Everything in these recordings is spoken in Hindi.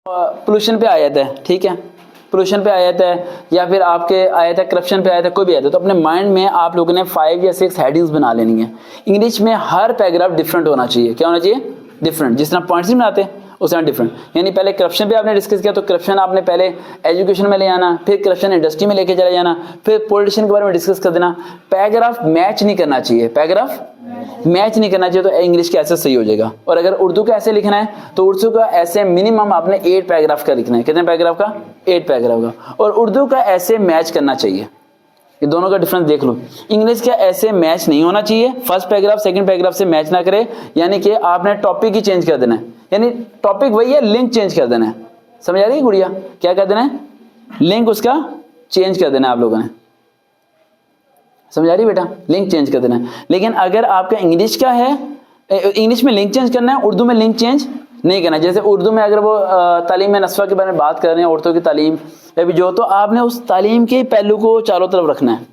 पोल्यूशन पे आयत है, ठीक है, पोल्यूशन पे आयत है या फिर आपके आयत है करप्शन पे आयत है, कोई भी आयत है, तो अपने माइंड में आप लोगों ने 5 या 6 हेडिंग्स बना लेनी है। इंग्लिश में हर पैराग्राफ डिफरेंट होना चाहिए। क्या होना चाहिए? डिफरेंट। जिस तरह पॉइंट्स नहीं बनाते उस तरह डिफरेंट। यानी पहले करप्शन पे आपने डिस्कस किया तो करप्शन आपने पहले एजुकेशन में ले आना, फिर करप्शन इंडस्ट्री में लेके चले जाना, फिर पॉलिटिशियन के बारे में डिस्कस कर देना। पैराग्राफ मैच नहीं करना चाहिए, पैराग्राफ मैच नहीं करना चाहिए तो इंग्लिश का ऐसे सही हो जाएगा। और अगर उर्दू का ऐसे लिखना है तो उर्दू का ऐसे मिनिमम आपने 8 पैराग्राफ का लिखना है। कितने पैराग्राफ का? 8 पैराग्राफ का। और उर्दू का ऐसे मैच करना चाहिए। ये दोनों का डिफरेंस देख लो। इंग्लिश का ऐसे मैच नहीं होना चाहिए, फर्स्ट पैराग्राफ सेकंड पैराग्राफ से मैच ना करे, यानी कि आपने टॉपिक ही चेंज कर देना है। यानी टॉपिक वही है, लिंक चेंज कर देना है। समझ आ रही है गुड़िया? क्या कर देना है? लिंक उसका चेंज कर देना है आप लोगों ने। समझ आ रही बेटा? लिंक चेंज कर देना है। लेकिन अगर आपका इंग्लिश का है, इंग्लिश में लिंक चेंज करना है, उर्दू में लिंक चेंज नहीं करना। जैसे उर्दू में अगर वो तालीम नस्वा के बारे में बात कर रहे हैं, औरतों की तालीम या भी जो, तो आपने उस तालीम के पहलू को चारों तरफ रखना है,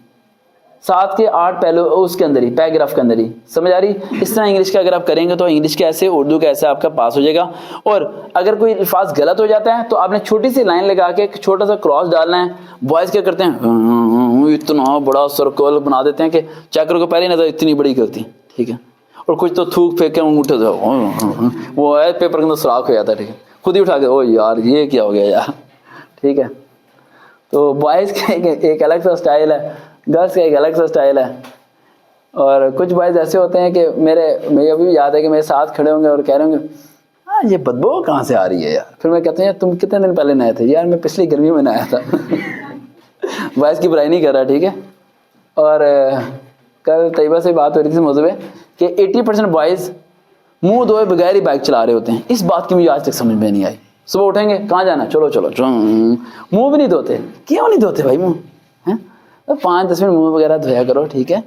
7 के 8 पहलू उसके अंदर ही, पैराग्राफ के अंदर ही। समझ आ रही? इस तरह इंग्लिश का अगर आप करेंगे तो इंग्लिश के ऐसे, उर्दू का ऐसे आपका पास हो जाएगा। और अगर कोई अल्फाज गलत हो जाता है तो आपने छोटी सी लाइन लगा के एक छोटा सा क्रॉस डालना है। बॉयज क्या करते हैं, इतना बड़ा सर्कल बना देते हैं कि चक्र को पहले नजर इतनी बड़ी करती, ठीक है। और कुछ तो थूक फेंक के अंगूठे से वो है पेपर के अंदर सुराख हो जाता है, ठीक है, खुद ही उठा के, ओ यार ये क्या हो गया यार, ठीक है। तो बॉयज का एक अलग सा स्टाइल है, गर्ल्स का एक अलग सा स्टाइल है। और कुछ बॉयज ऐसे होते हैं कि मुझे अभी याद है कि मेरे साथ खड़े होंगे और कह रहे होंगे, हाँ ये बदबू कहाँ से आ रही है यार। फिर मैं कहता हूँ यार तुम कितने दिन पहले नहाए थे? यार मैं पिछली गर्मी में नहाया था। बॉयज की बुराई नहीं कर रहा, ठीक है। और कल तैयबा से बात हो रही थी मौजू पे कि 80% बॉयज मुंह धोए बगैर ही बाइक चला रहे होते हैं। इस बात की मुझे आज तक समझ में नहीं आई। सुबह उठेंगे, कहाँ जाना, चलो चलो, मुंह भी नहीं धोते। क्यों नहीं धोते भाई मुंह? है तो 5-10 मिनट मुंह वगैरह धोया करो, ठीक है।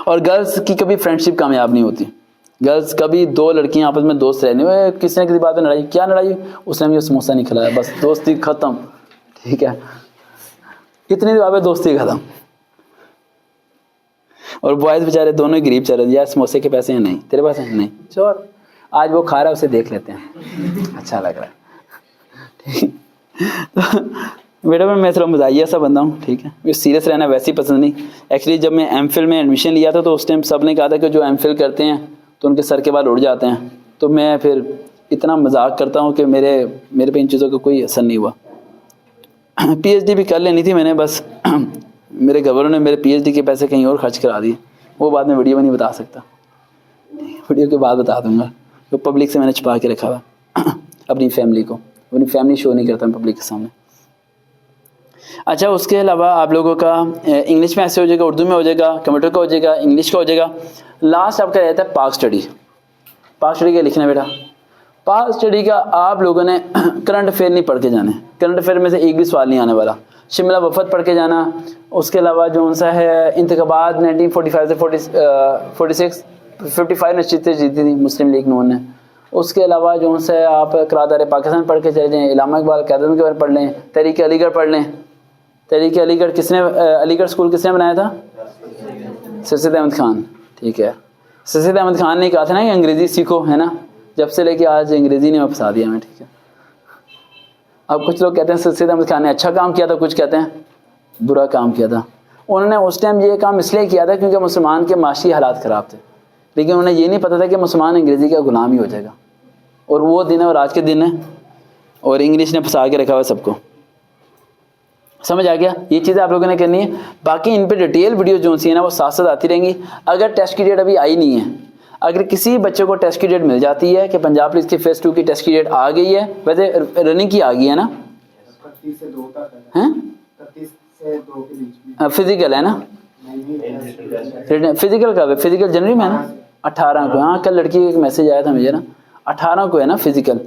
और गर्ल्स की कभी फ्रेंडशिप कामयाब नहीं होती। गर्ल्स कभी, 2 लड़कियां आपस में दोस्त रहने में, किसी न किसी बात में लड़ाई, क्या लड़ाई, उसने मुझे समोसा नहीं खिलाया, बस दोस्ती खत्म, ठीक है। इतनी देर में दोस्ती खत्म। और बॉयज बेचारे दोनों ही गरीब चल रहे, यार समोसे के पैसे हैं नहीं, तेरे पास है नहीं, चोर आज वो खा रहा है उसे देख लेते हैं, अच्छा लग रहा है, ठीक। तो बेटा मैं थोड़ा मजाकिया सा बंदा हूँ, ठीक है। मुझे सीरियस रहना वैसे ही पसंद नहीं। एक्चुअली जब मैं एमफिल में एडमिशन लिया था तो उस टाइम सब ने कहा था कि जो एमफिल करते हैं तो उनके सर के बाल उड़ जाते हैं। तो मैं फिर इतना मजाक करता हूँ कि मेरे पे इन चीज़ों का कोई असर नहीं हुआ। PhD भी कर लेनी थी मैंने, बस मेरे घरवालों ने मेरे PhD के पैसे कहीं और खर्च करा दिए। वो बात मैं वीडियो में नहीं बता सकता, वीडियो के बाद बता दूंगा। तो पब्लिक से मैंने छुपा के रखा हुआ अपनी फैमिली को, अपनी फैमिली शो नहीं करता मैं पब्लिक के सामने। अच्छा, उसके अलावा आप लोगों का इंग्लिश में ऐसे हो जाएगा, उर्दू में हो जाएगा, कंप्यूटर का हो जाएगा, इंग्लिश का हो जाएगा। लास्ट आपका रहता है पाक स्टडी। पाक स्टडी क्या लिखना है बेटा? पाक स्टडी का आप लोगों ने करंट अफेयर नहीं पढ़ के जाने। करंट अफेयर में से एक भी सवाल नहीं आने वाला। शिमला वफद पढ़ के जाना। उसके अलावा जो सा है इंतखाबात 1945 से 46 55 निश्चित जीती थी मुस्लिम लीग नून ने। उसके अलावा जो से आप करारदार पाकिस्तान पढ़ के चले जाएँ, इलामा इकबाल क़यादत के बारे पढ़ लें, तहरीक अलीगढ़ पढ़ लें। तहरीक अलीगढ़ किसने, अलीगढ़ स्कूल किसने बनाया था? सर सैयद अहमद खान, ठीक है। सर सैयद अहमद खान ने कहा था ना कि अंग्रेज़ी सीखो, है ना। जब से लेके आज अंग्रेज़ी ने फंसा दिया हमें, ठीक है। अब कुछ लोग कहते हैं सर सैयद अहमद खान ने अच्छा काम किया था, कुछ कहते हैं बुरा काम किया था। उन्होंने उस टाइम ये काम इसलिए किया था क्योंकि मुसलमान के माशी हालात ख़राब थे, लेकिन उन्हें ये नहीं पता था कि मुसलमान अंग्रेज़ी का गुलाम ही हो जाएगा। और वो दिन है और आज के दिन है, और इंग्लिश ने फंसा के रखा हुआ सबको। समझ आ गया? ये चीज़ें आप लोगों ने करनी है। बाकी इन पे डिटेल वीडियो जो सी है ना वो साथ साथ आती रहेंगी। अगर टेस्ट की डेट अभी आई नहीं है, अगर किसी बच्चे को टेस्ट की डेट मिल जाती है कि पंजाब पुलिस की फेज़ 2 की टेस्ट की डेट आ गई है, वैसे रनिंग की आ गई है ना, 31 से 2 तक है, 31 से 2 के बीच में फिजिकल है ना, फिजिकल का फिजिकल जनवरी में है ना, 18 को। हाँ, कल लड़की एक मैसेज आया था मुझे ना, 18 को है ना फिजिकल,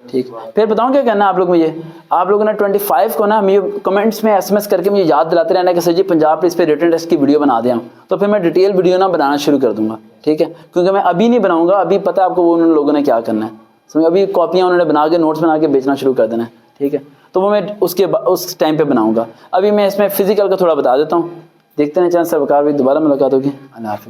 ठीक। फिर बताऊँ क्या करना आप लोग मुझे, आप लोगों ने 25 को ना मुझे कमेंट्स में SMS करके मुझे याद दिलाते रहना कि सर जी पंजाब पुलिस पे रिटन टेस्ट की वीडियो बना दें। तो फिर मैं डिटेल वीडियो ना बनाना शुरू कर दूंगा, ठीक है। क्योंकि मैं अभी नहीं बनाऊंगा, अभी पता है आपको वो उन लोगों ने क्या करना है। समझ, अभी कॉपियाँ उन्होंने बना के नोट्स बना के बेचना शुरू कर देना है, ठीक है। तो वो मैं उस टाइम पर बनाऊँगा। अभी मैं इसमें फिजिकल का थोड़ा बता देता हूँ। देखते हैं चंद सरकार भी दोबारा मुलाकात होगी। अल्लाह हाफ़िज़।